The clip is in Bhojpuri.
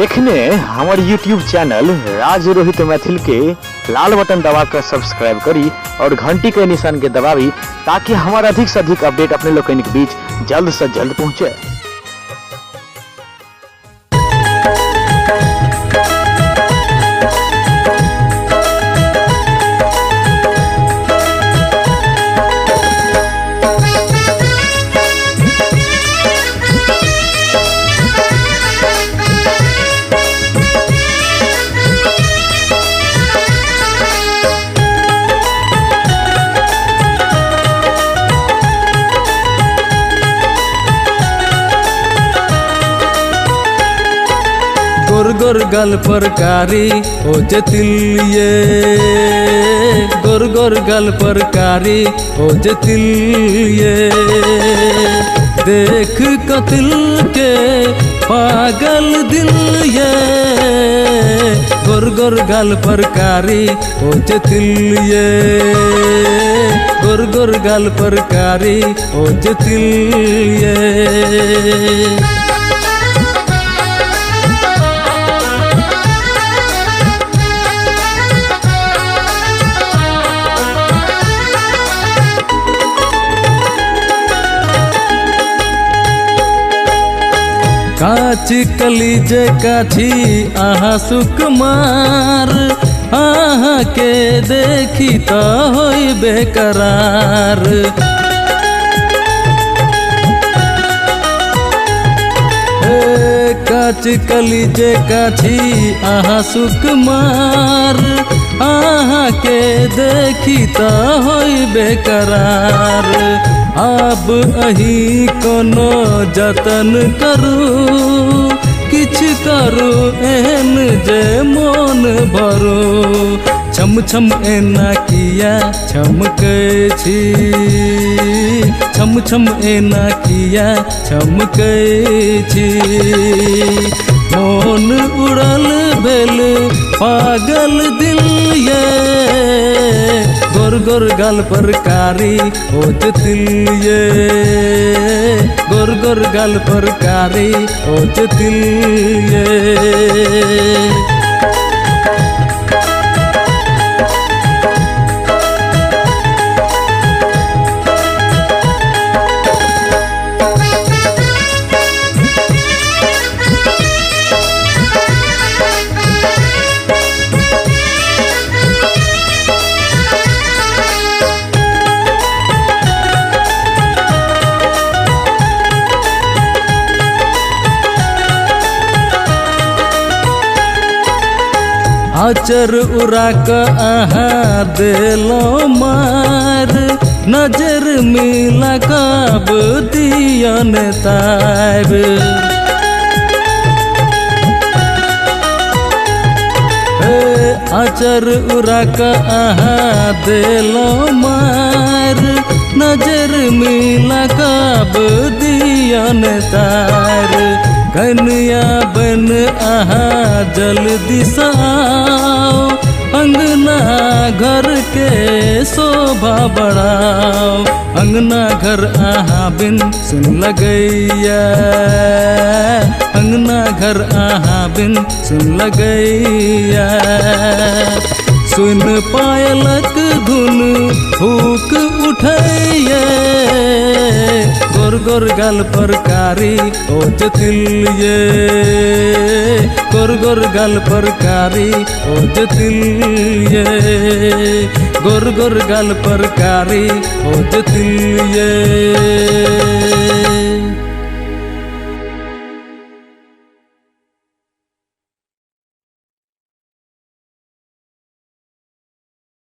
एखने हमार यूट्यूब चैनल राज रोहित मैथिल के लाल बटन दबाकर सब्सक्राइब करी और घंटी के निशान के दबावी ताकि हमारा अधिक से अधिक अपडेट अपने लोग के बीच जल्द से जल्द पहुंचे। गोर गोर गल पर कारी हो जतिलिए, गोर गोर गल पर कारी हो जतिलिए। देख कतिल के पागल दिल ये, गोर गोर गल पर कारी हो जतिलिए, गोर गोर गल पर कारी हो जतिलिए। काची कलीजे काछी आहा सुकुमार, आहा के देखी तो होई बेकरार। काची कलीजे काछी आहा सुकुमार, आहा के देखी तो होई बेकरार। अब अही कोनो जतन करू, किछ करू एहन जे मोन भरू। छम छम एना किया छमकै छी, छम छम एना किया छमकै छी। मोन उड़ल भेल पागल दिल ये, गोर गोर गल पर कारी हो जतिलिए, गोर गोर गल पर कारी हो जतिलिए। आचर उड़ा क आहा देलो मार, नजर मिला कब दियन ताब। आचर उड़ा क आहा देलो मार, नजर मिला कब दियन तार। कन्या बन आहा जल्दी आओ, अंगना घर के शोभा बढ़ाओ। अंगना घर आहा बिन सुन लगैया, अंगना घर आहा बिन सुन लगैया। सुन पायलक धुन फूक उठैया, गोर गोर गल पर कारी हो जतिलिए, गोर गोर गल पर कारी हो जतिलिए, गोर गोर गल पर कारी हो जतिलिए।